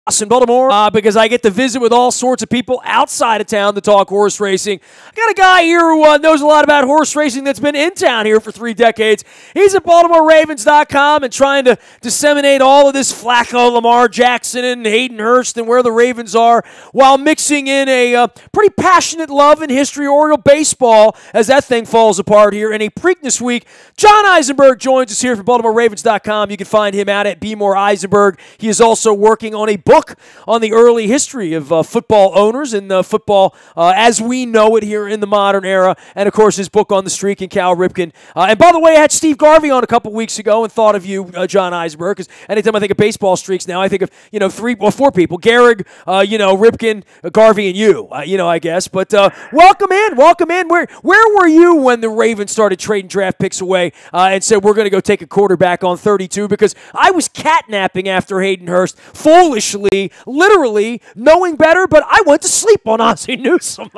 in Baltimore because I get to visit with all sorts of people outside of town to talk horse racing. I got a guy here who knows a lot about horse racing that's been in town here for 3 decades. He's at BaltimoreRavens.com and trying to disseminate all of this Flacco, Lamar Jackson, and Hayden Hurst and where the Ravens are while mixing in a pretty passionate love and history of Oriole baseball as that thing falls apart here in a Preakness week. John Eisenberg joins us here from BaltimoreRavens.com. You can find him out at Be More Eisenberg. He is also working on a book on the early history of football owners and football as we know it here in the modern era. And, of course, his book on the streak and Cal Ripken. And, by the way, I had Steve Garvey on a couple weeks ago and thought of you, John Eisenberg, because anytime I think of baseball streaks now, I think of, 3 or 4 people. Gehrig, Ripken, Garvey, and you, I guess. But welcome in. Where were you when the Ravens started trading draft picks away and said, we're going to go take a quarterback on 32? Because I was catnapping after Hayden Hurst, foolishly, literally knowing better, but I went to sleep on Ozzie Newsome.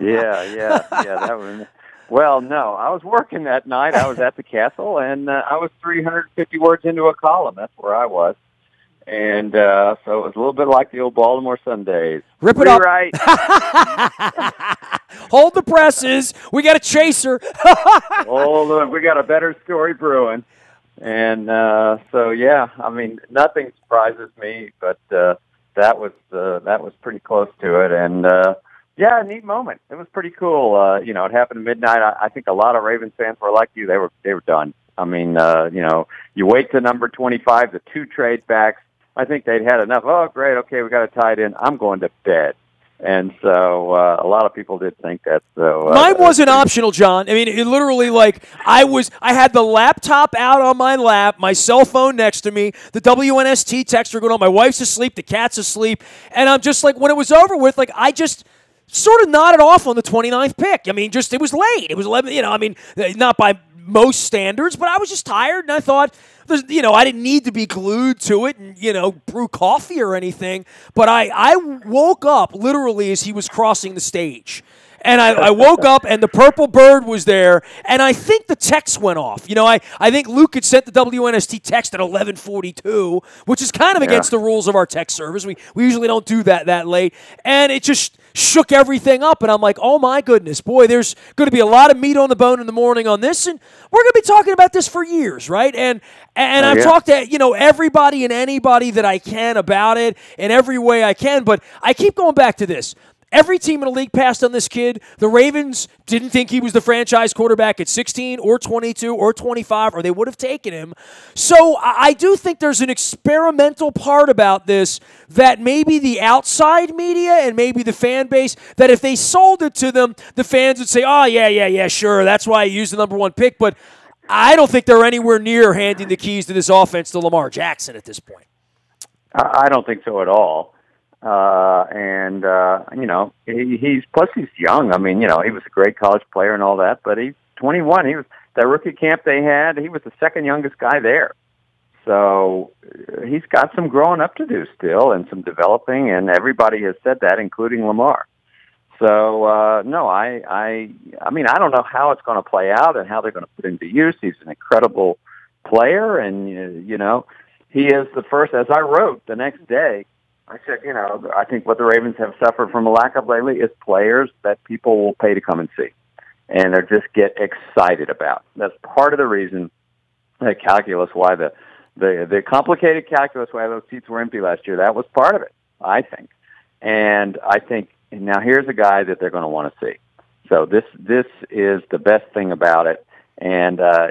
Yeah. That was, well, no, I was working that night. I was at the castle, and I was 350 words into a column. That's where I was. And so it was a little bit like the old Baltimore Sundays. Rip it up. Right. Hold the presses. We got a chaser. We got a better story brewing. And so, yeah, I mean, nothing surprises me, but that was pretty close to it. And, yeah, a neat moment. It was pretty cool. It happened at midnight. I think a lot of Ravens fans were like you. They were done. I mean, you wait to number 25, the 2 trade backs. I think they'd had enough. Oh, great. Okay, we got to tie it in. I'm going to bed. And so a lot of people did think that. So mine wasn't optional, John. I mean, it literally, I had the laptop out on my lap, my cell phone next to me, the WNST texter going on, my wife's asleep, the cat's asleep, and I'm just when it was over with, I just sort of nodded off on the 29th pick. I mean, it was late. It was 11, not by most standards, but I was just tired, and I thought, I didn't need to be glued to it and, brew coffee or anything, but I woke up literally as he was crossing the stage. And I woke up, and the purple bird was there, and I think the text went off. I think Luke had sent the WNST text at 11:42, which is kind of against the rules of our text service. We usually don't do that late. And it just shook everything up, and I'm like, oh, my goodness, boy, there's going to be a lot of meat on the bone in the morning on this, and we're going to be talking about this for years, right? And I've talked to, everybody and anybody that I can about it in every way I can, but I keep going back to this. Every team in the league passed on this kid. The Ravens didn't think he was the franchise quarterback at 16 or 22 or 25, or they would have taken him. So I do think there's an experimental part about this that maybe the outside media and maybe the fan base, that if they sold it to them, the fans would say, oh, yeah, sure, that's why I used the number 1 pick. But I don't think they're anywhere near handing the keys to this offense to Lamar Jackson at this point. I don't think so at all. He's young. I mean, he was a great college player and all that, but he's 21. He was that rookie camp they had. He was the second youngest guy there. So he's got some growing up to do still and some developing, and everybody has said that, including Lamar. So, no, I mean, I don't know how it's going to play out and how they're going to put him to use. He's an incredible player, and, he is the first, as I wrote the next day, I said, I think what the Ravens have suffered from a lack of lately is players that people will pay to come and see, and they just get excited about. That's part of the reason the calculus, why the complicated calculus, why those seats were empty last year, that was part of it, I think. And I think now here's a guy that they're going to want to see. So this is the best thing about it. And, I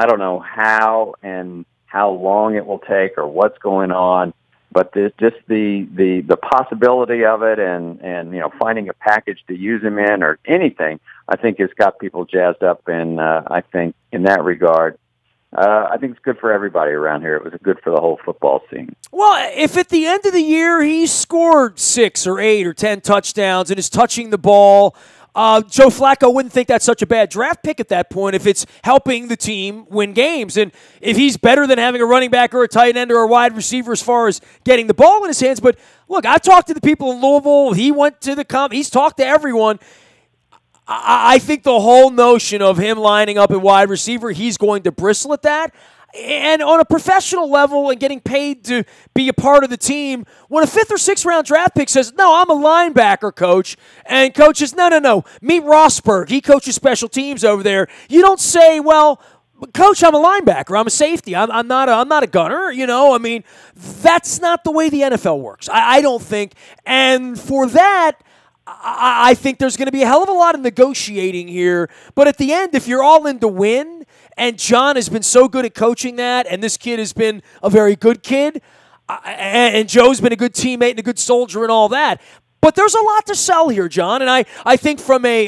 don't know how and how long it will take or what's going on, but just the possibility of it and finding a package to use him in or anything, I think has got people jazzed up. And I think in that regard, I think it's good for everybody around here. It was good for the whole football scene. Well, if at the end of the year he scored 6 or 8 or 10 touchdowns and is touching the ball, Joe Flacco wouldn't think that's such a bad draft pick at that point if it's helping the team win games. And if he's better than having a running back or a tight end or a wide receiver as far as getting the ball in his hands. But look, I've talked to the people in Louisville. He went to he's talked to everyone. I think the whole notion of him lining up at wide receiver, he's going to bristle at that. And on a professional level and getting paid to be a part of the team, when a 5th or 6th round draft pick says, no, I'm a linebacker, coach, and coach says, no, meet Rosberg. He coaches special teams over there. You don't say, well, coach, I'm a linebacker. I'm a safety. I'm not a gunner. I mean, that's not the way the NFL works. I don't think. And for that, I think there's going to be a hell of a lot of negotiating here. But at the end, if you're all in to win, and John has been so good at coaching that, and this kid has been a very good kid, and Joe's been a good teammate and a good soldier and all that. But there's a lot to sell here, John, and I think from a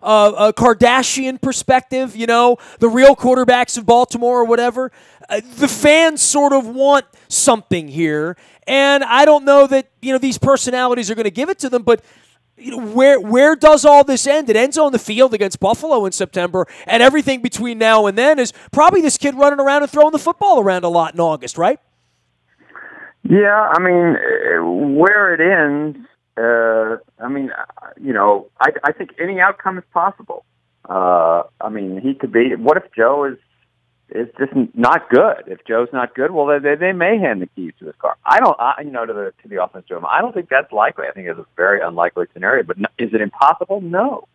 Kardashian perspective, the real quarterbacks of Baltimore or whatever, the fans sort of want something here, and I don't know that these personalities are going to give it to them, but where does all this end? It ends on the field against Buffalo in September, and everything between now and then is probably this kid running around and throwing the football around a lot in August, right? Yeah, I mean, where it ends. I think any outcome is possible. He could be. What if Joe is just not good? If Joe's not good, well, they may hand the keys to his car. To the offensive room. I don't think that's likely. I think it's a very unlikely scenario. But is it impossible? No.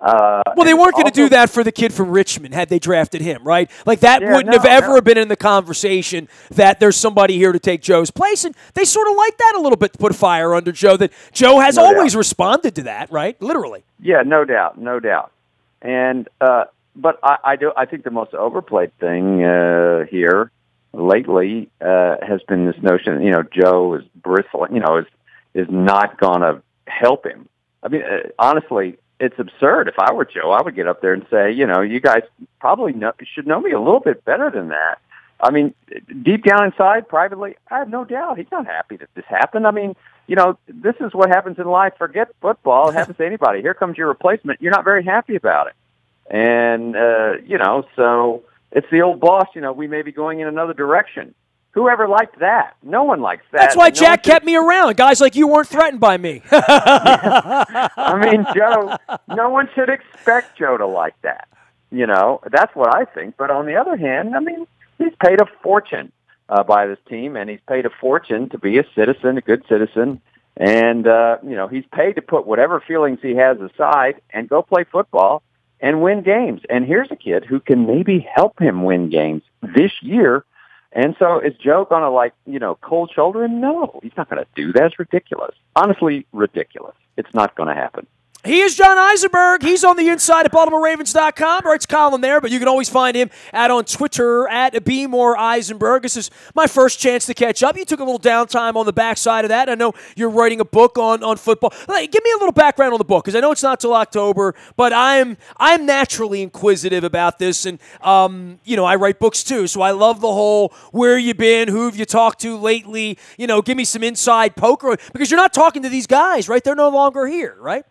Well, they weren't going to do that for the kid from Richmond had they drafted him, right? Like that wouldn't have ever been in the conversation that there's somebody here to take Joe's place. And they sort of like that a little bit to put a fire under Joe, that Joe has always responded to that, right? Literally. Yeah, no doubt. And but I think the most overplayed thing here lately has been this notion that, Joe is bristling, is not going to help him. I mean, honestly, it's absurd. If I were Joe, I would get up there and say, you guys probably should know me a little bit better than that. I mean, deep down inside, privately, I have no doubt he's not happy that this happened. I mean, this is what happens in life. Forget football. It happens to anybody. Here comes your replacement. You're not very happy about it. And, so it's the old boss, we may be going in another direction. Whoever liked that? No one likes that. That's why Jack kept me around. Guys like you weren't threatened by me. I mean, Joe, no one should expect Joe to like that. That's what I think. But on the other hand, I mean, he's paid a fortune by this team, and he's paid a fortune to be a citizen, a good citizen. And, he's paid to put whatever feelings he has aside and go play football and win games. And here's a kid who can maybe help him win games this year. And so is Joe going to, cold shoulder him? No, he's not going to do that. It's ridiculous. Honestly, ridiculous. It's not going to happen. He is John Eisenberg. He's on the inside at BaltimoreRavens.com. Writes column there, but you can always find him on Twitter at @BeMoreEisenberg. This is my first chance to catch up. You took a little downtime on the backside of that. I know you're writing a book on football. Give me a little background on the book, because I know it's not till October, but I'm naturally inquisitive about this, and I write books too, so I love the whole where you been, who have you talked to lately. Give me some inside poker, because you're not talking to these guys, right? They're no longer here, right?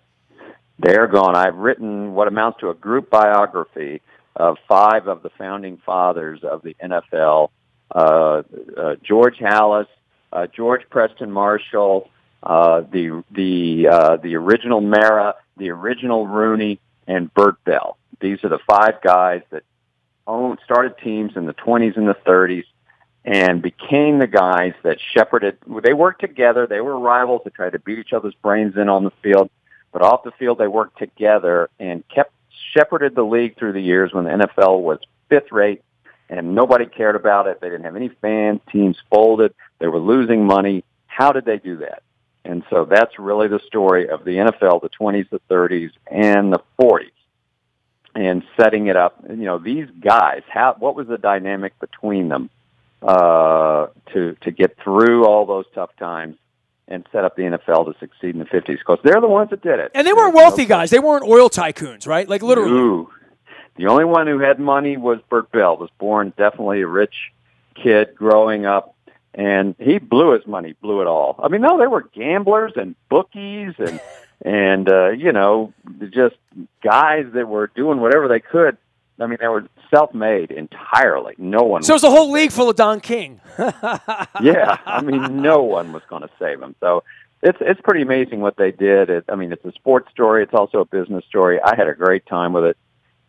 They're gone. I've written what amounts to a group biography of 5 of the founding fathers of the NFL: George Halas, George Preston Marshall, the original Mara, the original Rooney, and Bert Bell. These are the 5 guys that started teams in the 20s and the 30s and became the guys that shepherded. They worked together. They were rivals. They tried to beat each other's brains in on the field. But off the field, they worked together and shepherded the league through the years when the NFL was 5th rate and nobody cared about it. They didn't have any fans. Teams folded. They were losing money. How did they do that? And so that's really the story of the NFL, the 20s, the 30s, and the 40s, and setting it up. These guys, what was the dynamic between them to get through all those tough times and set up the NFL to succeed in the 50s, because they're the ones that did it. And they weren't wealthy guys. They weren't oil tycoons, right? Like, literally. Ooh. The only one who had money was Bert Bell. Was born definitely a rich kid growing up, and he blew his money, blew it all. I mean, no, they were gamblers and bookies and just guys that were doing whatever they could. I mean, they were self-made entirely. No one. So it was a whole league full of Don King. Yeah, I mean, no one was going to save him. So it's pretty amazing what they did. It's a sports story. It's also a business story. I had a great time with it,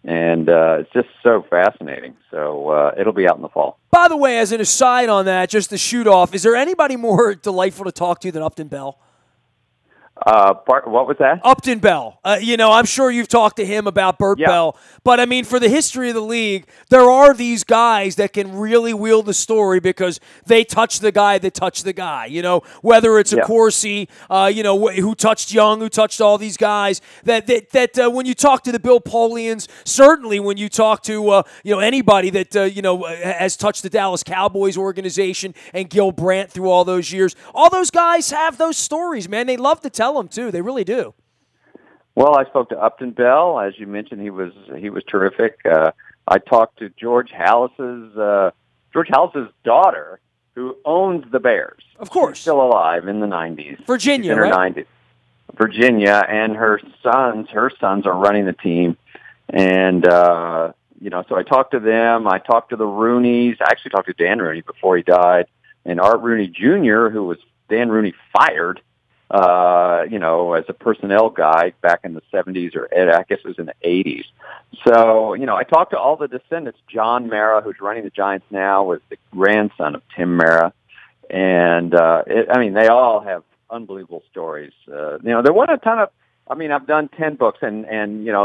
And it's just so fascinating. So it'll be out in the fall. By the way, as an aside on that, just to shoot off, is there anybody more delightful to talk to than Upton Bell? What was that? Upton Bell. I'm sure you've talked to him about Burt Bell. But, I mean, for the history of the league, there are these guys that can really wield the story because they touch the guy that touched the guy. Whether it's a Corsi, who touched Young, who touched all these guys. That when you talk to the Bill Polians, certainly when you talk to, anybody that, has touched the Dallas Cowboys organization and Gil Brandt through all those years, all those guys have those stories, man. They love to tell them too. They really do. Well, I spoke to Upton Bell, as you mentioned. He was terrific. I talked to George Halas's daughter, who owns the Bears. Of course, she's still alive in the 90s. Virginia, she's in her right? 90s. Virginia, and her sons are running the team, and so I talked to them. I talked to the Rooneys. I actually talked to Dan Rooney before he died, and Art Rooney Jr., who was Dan Rooney fired. As a personnel guy back in the 70s, or I guess it was in the 80s. So, I talked to all the descendants. John Mara, who's running the Giants now, was the grandson of Tim Mara. And, they all have unbelievable stories. There weren't a ton of, I've done 10 books, and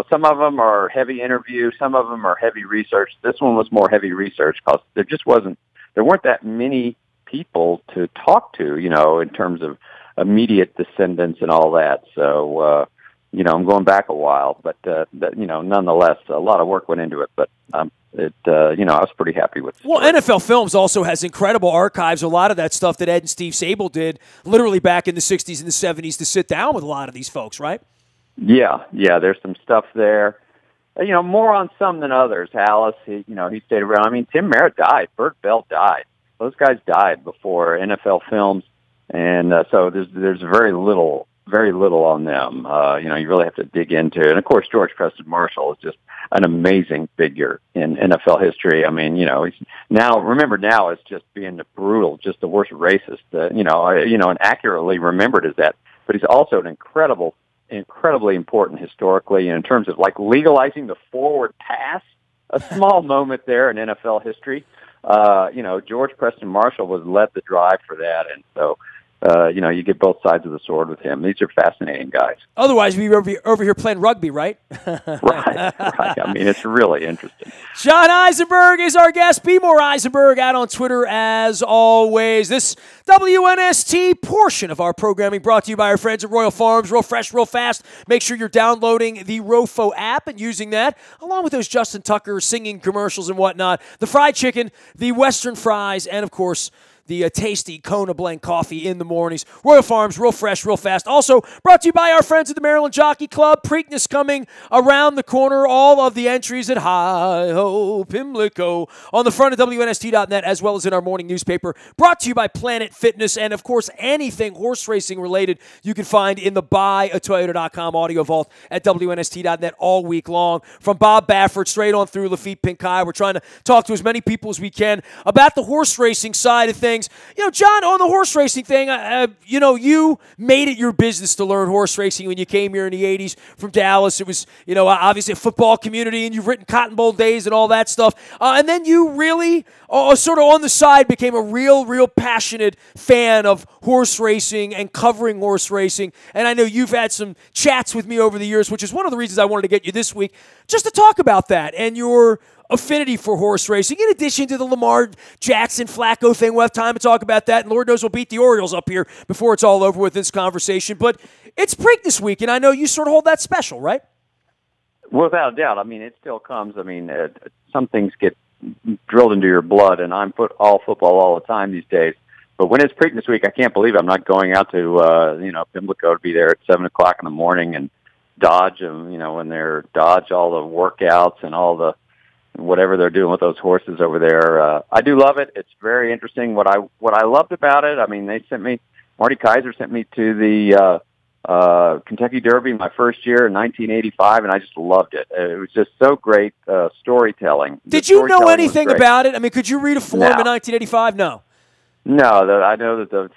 some of them are heavy interview, some of them are heavy research. This one was more heavy research because there weren't that many people to talk to, in terms of immediate descendants and all that. So, I'm going back a while, but, nonetheless, a lot of work went into it, but, I was pretty happy with it. Well, NFL Films also has incredible archives, a lot of that stuff that Ed and Steve Sable did literally back in the 60s and the 70s to sit down with a lot of these folks, right? Yeah, there's some stuff there. More on some than others. Halas, he stayed around. Tim Merritt died. Burt Bell died. Those guys died before NFL Films. And so there's very little on them. You really have to dig into it. And, of course, George Preston Marshall is just an amazing figure in NFL history. He's now it's just being brutal, just the worst racist, and accurately remembered as that. But he's also an incredibly important historically in terms of, like, legalizing the forward pass, a small moment there in NFL history. George Preston Marshall led the drive for that. And so, you get both sides of the sword with him. These are fascinating guys. Otherwise, we'd be over here playing rugby, right? Right. It's really interesting. John Eisenberg is our guest. Be more Eisenberg out on Twitter as always. This WNST portion of our programming brought to you by our friends at Royal Farms. Real fresh, real fast. Make sure you're downloading the Rofo app and using that, along with those Justin Tucker singing commercials and whatnot. The fried chicken, the Western fries, and, of course, the tasty Kona Blend coffee in the mornings. Royal Farms, real fresh, real fast. Also brought to you by our friends at the Maryland Jockey Club. Preakness coming around the corner. All of the entries at Hi-Ho Pimlico on the front of WNST.net, as well as in our morning newspaper. Brought to you by Planet Fitness, and, of course, anything horse racing related you can find in the buyatoyota.com audio vault at WNST.net all week long. From Bob Baffert straight on through Lafitte Pinkai. We're trying to talk to as many people as we can about the horse racing side of things. John, on the horse racing thing, you made it your business to learn horse racing when you came here in the 80s from Dallas. It was, obviously a football community, and you've written Cotton Bowl Days and all that stuff. And then you really, sort of on the side, became a real passionate fan of horse racing and covering horse racing. And I know you've had some chats with me over the years, which is one of the reasons I wanted to get you this week, just to talk about that and your affinity for horse racing, in addition to the Lamar Jackson Flacco thing. We'll have time to talk about that, and Lord knows we'll beat the Orioles up here before it's all over with this conversation. But it's Preakness week, and I know you sort of hold that special, right? Without a doubt. It still comes. Some things get drilled into your blood, and I'm all football all the time these days. But when it's Preakness week, I can't believe I'm not going out to Pimlico to be there at 7 o'clock in the morning and dodge them. When they're dodge all the workouts and all the whatever they're doing with those horses over there. I do love it. It's very interesting. What I loved about it, Marty Kaiser sent me to the Kentucky Derby my first year in 1985, and I just loved it. It was just so great storytelling. Did you know anything about it? Could you read a form in 1985? No. No, I know that the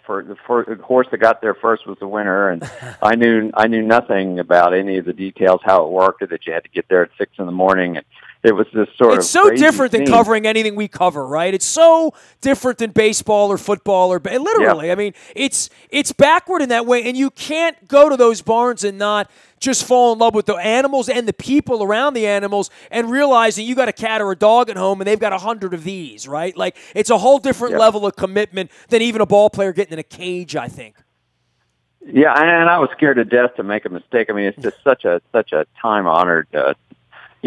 horse that got there first was the winner, and I knew nothing about any of the details, how it worked, or that you had to get there at 6 a.m. and it was this sort of It's so different than scene. covering anything we cover, right? It's so different than baseball or football or literally. Yeah. I mean, it's backward in that way, and you can't go to those barns and not just fall in love with the animals and the people around the animals and realizing you got a cat or a dog at home and they've got 100 of these, right? Like, it's a whole different level of commitment than even a ball player getting in a cage, I think. Yeah, and I was scared to death to make a mistake. I mean, it's just such a time-honored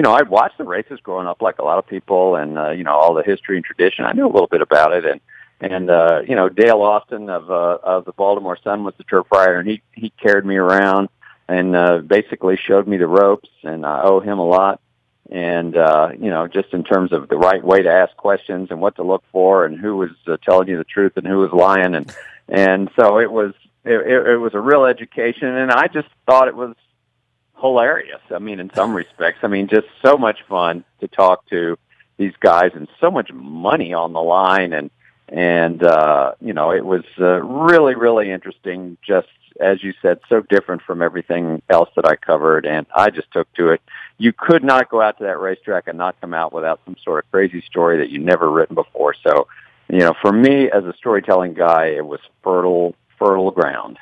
I'd watched the races growing up like a lot of people, and all the history and tradition. I knew a little bit about it, and Dale Austin of the Baltimore Sun was the turf rider, and he carried me around and basically showed me the ropes, and I owe him a lot. And just in terms of the right way to ask questions and what to look for, and who was telling you the truth and who was lying, and so it was a real education, and I just thought it was hilarious. I mean, in some respects, just so much fun to talk to these guys, and so much money on the line, and it was really, really interesting. Just as you said, so different from everything else that I covered, and I just took to it. You could not go out to that racetrack and not come out without some sort of crazy story that you'd never written before. So, for me as a storytelling guy, it was fertile ground.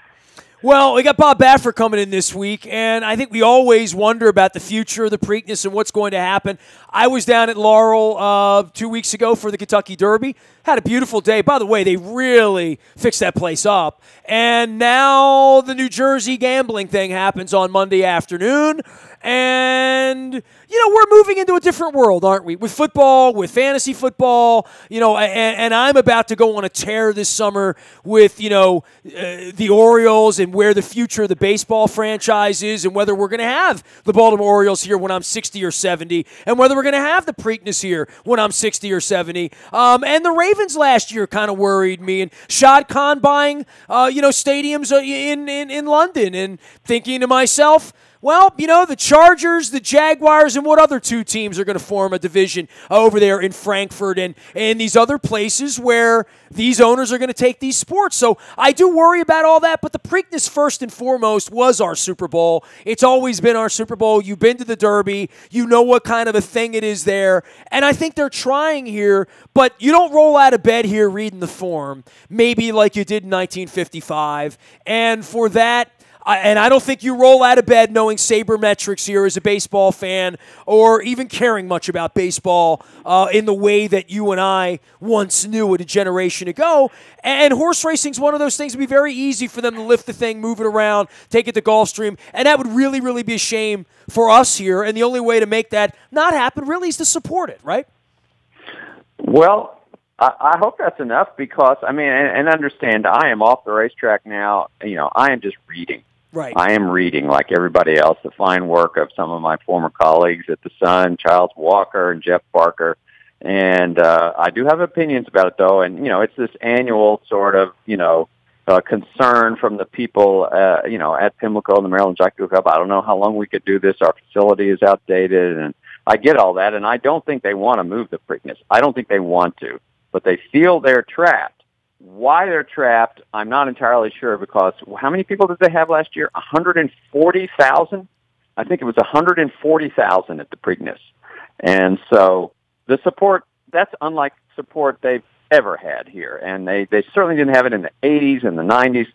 Well, we got Bob Baffert coming in this week, and I think we always wonder about the future of the Preakness and what's going to happen. I was down at Laurel 2 weeks ago for the Kentucky Derby. Had a beautiful day. By the way, they really fixed that place up. And now the New Jersey gambling thing happens on Monday afternoon. And, we're moving into a different world, aren't we? With football, with fantasy football, and I'm about to go on a tear this summer with, the Orioles and where the future of the baseball franchise is, and whether we're going to have the Baltimore Orioles here when I'm 60 or 70, and whether we're going to have the Preakness here when I'm 60 or 70. And the Ravens last year kind of worried me, and Shad Khan buying, stadiums in London, and thinking to myself, well, the Chargers, the Jaguars, and what other two teams are going to form a division over there in Frankfurt and these other places where these owners are going to take these sports. So I do worry about all that, but the Preakness first and foremost was our Super Bowl. It's always been our Super Bowl. You've been to the Derby. You know what kind of a thing it is there. And I think they're trying here, but you don't roll out of bed here reading the form, maybe like you did in 1955. And for that, and I don't think you roll out of bed knowing sabermetrics here as a baseball fan or even caring much about baseball in the way that you and I once knew it a generation ago. And horse racing is one of those things that would be very easy for them to lift the thing, move it around, take it to Gulfstream, and that would really, really be a shame for us here. And the only way to make that not happen really is to support it, right? Well, I hope that's enough because, and understand, I am off the racetrack now. I am just reading. Right. I am reading, like everybody else, the fine work of some of my former colleagues at the Sun, Charles Walker and Jeff Barker. And I do have opinions about it, though. And, it's this annual sort of, concern from the people, at Pimlico and the Maryland Jockey Club. I don't know how long we could do this. Our facility is outdated. And I get all that. And I don't think they want to move the Preakness. I don't think they want to. But they feel they're trapped. Why they're trapped, I'm not entirely sure because how many people did they have last year? 140,000? I think it was 140,000 at the Preakness. And so the support, that's unlike support they've ever had here. And they certainly didn't have it in the 80s and the 90s.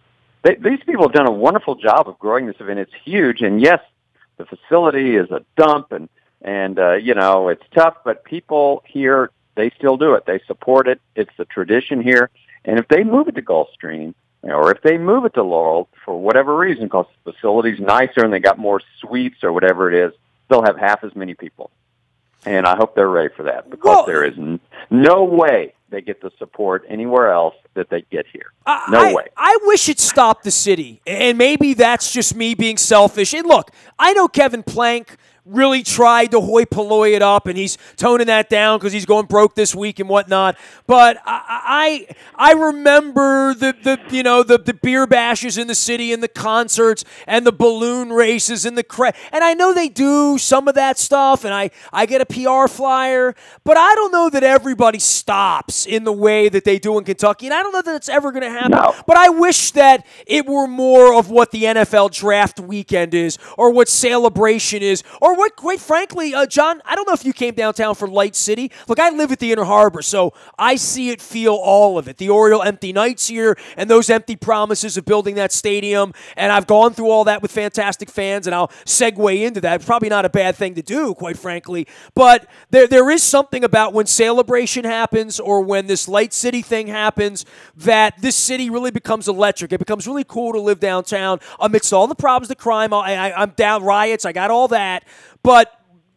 These people have done a wonderful job of growing this event. It's huge. And yes, the facility is a dump and it's tough, but people here, they still do it. They support it. It's the tradition here. And if they move it to Gulfstream, or if they move it to Laurel for whatever reason, because the facility's nicer and they got more suites or whatever it is, they'll have half as many people. And I hope they're ready for that because there is no way they get the support anywhere else that they get here. No way. I wish it stopped the city, and maybe that's just me being selfish. And look, I know Kevin Plank really tried to hoi polloi it up, and he's toning that down because he's going broke this week and whatnot. But I remember the beer bashes in the city and the concerts and the balloon races and and I know they do some of that stuff, and I get a PR flyer, but I don't know that everybody stops in the way that they do in Kentucky, and I don't know that it's ever going to happen. No. But I wish that it were more of what the NFL draft weekend is, or what Celebration is, or what, quite frankly, John, I don't know if you came downtown for Light City. Look, I live at the Inner Harbor, so I see it, feel all of it. The Oriole empty nights here and those empty promises of building that stadium, and I've gone through all that with fantastic fans, and I'll segue into that. It's probably not a bad thing to do, quite frankly, but there is something about when Celebration happens or when this Light City thing happens that this city really becomes electric. It becomes really cool to live downtown amidst all the problems, the crime. I'm down, riots, I got all that, but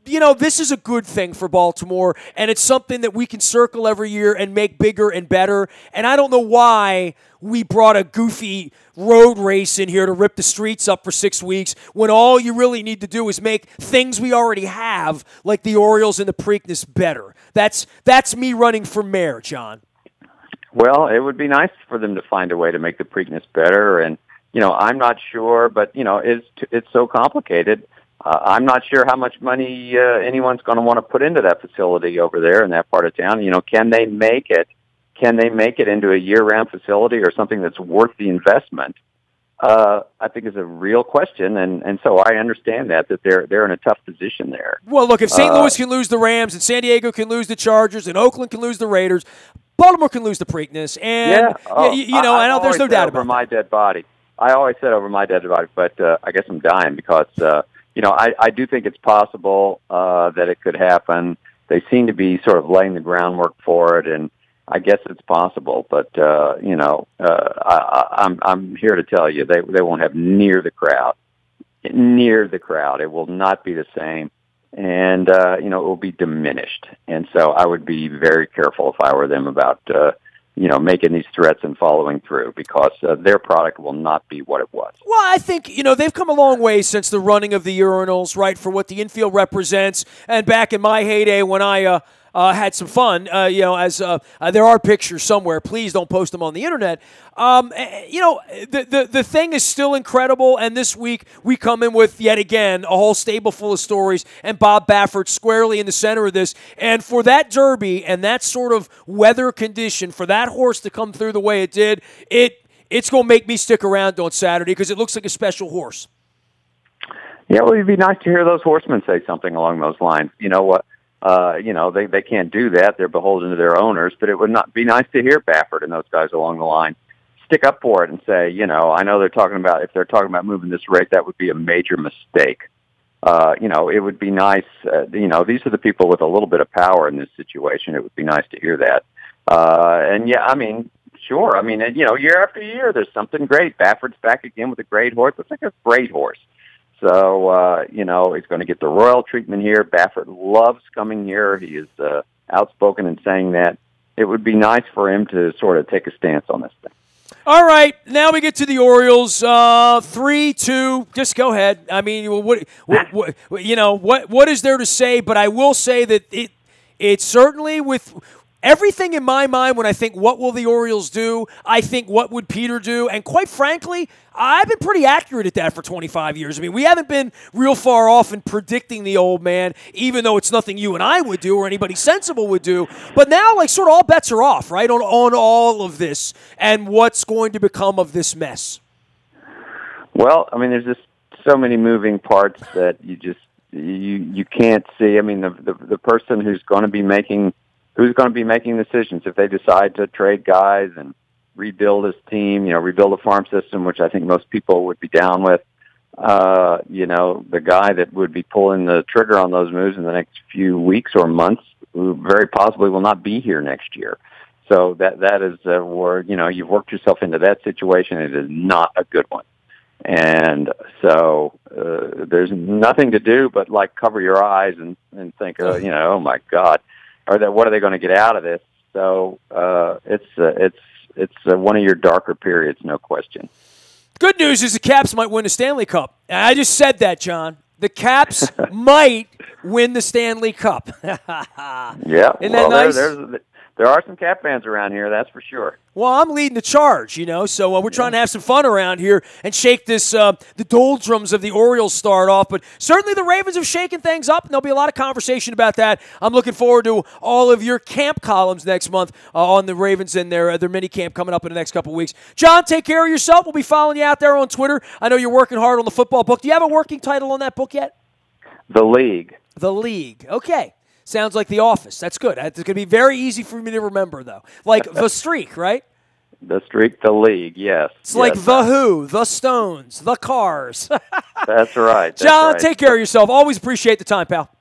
this is a good thing for Baltimore, and it's something that we can circle every year and make bigger and better. And I don't know why we brought a goofy road race in here to rip the streets up for 6 weeks when all you really need to do is make things we already have, like the Orioles and the Preakness, better. That's me running for mayor, John. Well, it would be nice for them to find a way to make the Preakness better, and I'm not sure, but it's so complicated. I'm not sure how much money anyone's going to want to put into that facility over there in that part of town. Can they make it? Can they make it into a year-round facility or something that's worth the investment? I think is a real question, and so I understand that they're in a tough position there. Well, look, if St. Louis can lose the Rams and San Diego can lose the Chargers and Oakland can lose the Raiders, Baltimore can lose the Preakness, and I know there's no doubt about it. My dead body. I always said over my dead body, but I guess I'm dying because I do think it's possible that it could happen. They seem to be sort of laying the groundwork for it, and I guess it's possible. But I'm here to tell you they won't have near the crowd. It will not be the same, and it will be diminished. And so I would be very careful if I were them about making these threats and following through, because their product will not be what it was. Well, I think, they've come a long way since the running of the urinals, right, for what the infield represents. And back in my heyday when I had some fun, there are pictures somewhere. Please don't post them on the internet. The thing is still incredible, and this week we come in with, yet again, a whole stable full of stories, and Bob Baffert squarely in the center of this. And for that Derby and that sort of weather condition, for that horse to come through the way it did, it's going to make me stick around on Saturday because it looks like a special horse. Yeah, well, it'd be nice to hear those horsemen say something along those lines. You know what? They can't do that. They're beholden to their owners, but it would not be nice to hear Baffert and those guys along the line stick up for it and say, I know if they're talking about moving this race, that would be a major mistake. It would be nice, these are the people with a little bit of power in this situation. It would be nice to hear that. Sure. Year after year, there's something great. Baffert's back again with a great horse. It's like a great horse. So, he's going to get the royal treatment here. Baffert loves coming here. He is outspoken in saying that. It would be nice for him to sort of take a stance on this thing. All right, now we get to the Orioles. 3-2. Just go ahead. I mean, what is there to say? But I will say that it certainly, with everything in my mind, when I think what will the Orioles do, I think what would Peter do, and quite frankly, I've been pretty accurate at that for 25 years. I mean, we haven't been real far off in predicting the old man, even though it's nothing you and I would do or anybody sensible would do. But now, sort of all bets are off, right, on all of this and what's going to become of this mess. Well, there's just so many moving parts that you can't see. The person who's going to be making decisions if they decide to trade guys and rebuild his team, rebuild a farm system, which I think most people would be down with. The guy that would be pulling the trigger on those moves in the next few weeks or months, who very possibly will not be here next year. So that is where, you've worked yourself into that situation. It is not a good one. And so there's nothing to do but cover your eyes and think, oh my God, what are they going to get out of this? So it's one of your darker periods, no question. Good news is the Caps might win the Stanley Cup. I just said that, John. The Caps might win the Stanley Cup. Yeah. Isn't that nice? There are some Cap fans around here, that's for sure. Well, I'm leading the charge, so we're trying to have some fun around here and shake this the doldrums of the Orioles start off. But certainly the Ravens have shaken things up, and there'll be a lot of conversation about that. I'm looking forward to all of your camp columns next month on the Ravens and their mini camp coming up in the next couple of weeks. John, take care of yourself. We'll be following you out there on Twitter. I know you're working hard on the football book. Do you have a working title on that book yet? The League. The League. Okay. Sounds like The Office. That's good. It's going to be very easy for me to remember, though. Like The Streak, right? The Streak, The League, yes. It's like The Who, The Stones, The Cars. That's right. John, take care of yourself. Always appreciate the time, pal.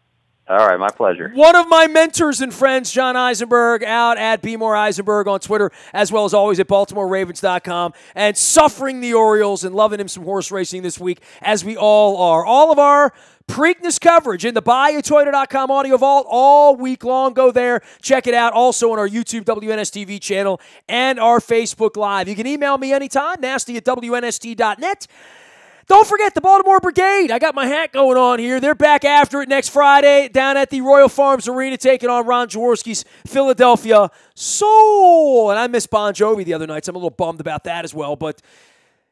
All right, my pleasure. One of my mentors and friends, John Eisenberg, out at BMore Eisenberg on Twitter, as well as always at BaltimoreRavens.com, and suffering the Orioles and loving him some horse racing this week, as we all are. All of our Preakness coverage in the BuyAToyota.com audio vault all week long. Go there. Check it out. Also on our YouTube WNSTV channel and our Facebook Live. You can email me anytime, nasty@WNST.net. Don't forget the Baltimore Brigade. I got my hat going on here. They're back after it next Friday down at the Royal Farms Arena taking on Ron Jaworski's Philadelphia Soul. And I missed Bon Jovi the other night, so I'm a little bummed about that as well. But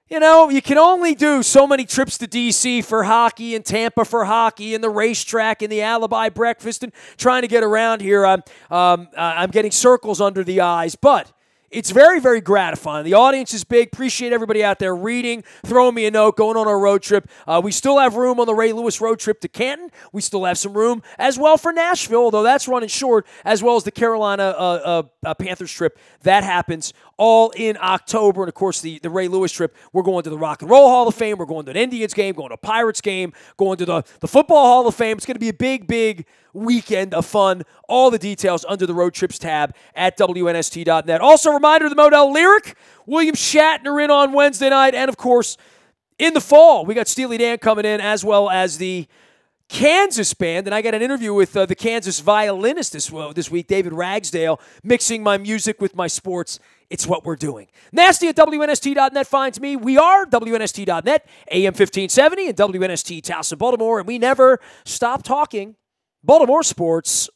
you can only do so many trips to D.C. for hockey and Tampa for hockey and the racetrack and the alibi breakfast and trying to get around here. I'm getting circles under the eyes, but it's very, very gratifying. The audience is big. Appreciate everybody out there reading, throwing me a note, going on our road trip. We still have room on the Ray Lewis road trip to Canton. We still have some room as well for Nashville, although that's running short, as well as the Carolina Panthers trip. That happens all in October. And, of course, the Ray Lewis trip, we're going to the Rock and Roll Hall of Fame. We're going to an Indians game, going to a Pirates game, going to the Football Hall of Fame. It's going to be a big, big weekend of fun. All the details under the Road Trips tab at WNST.net. Also, reminder, the Model Lyric, William Shatner in on Wednesday night. And, of course, in the fall, we got Steely Dan coming in, as well as the Kansas band, and I got an interview with the Kansas violinist this week, David Ragsdale, mixing my music with my sports. It's what we're doing. Nasty at WNST.net finds me. We are WNST.net, AM 1570, and WNST Towson, Baltimore, and we never stop talking Baltimore sports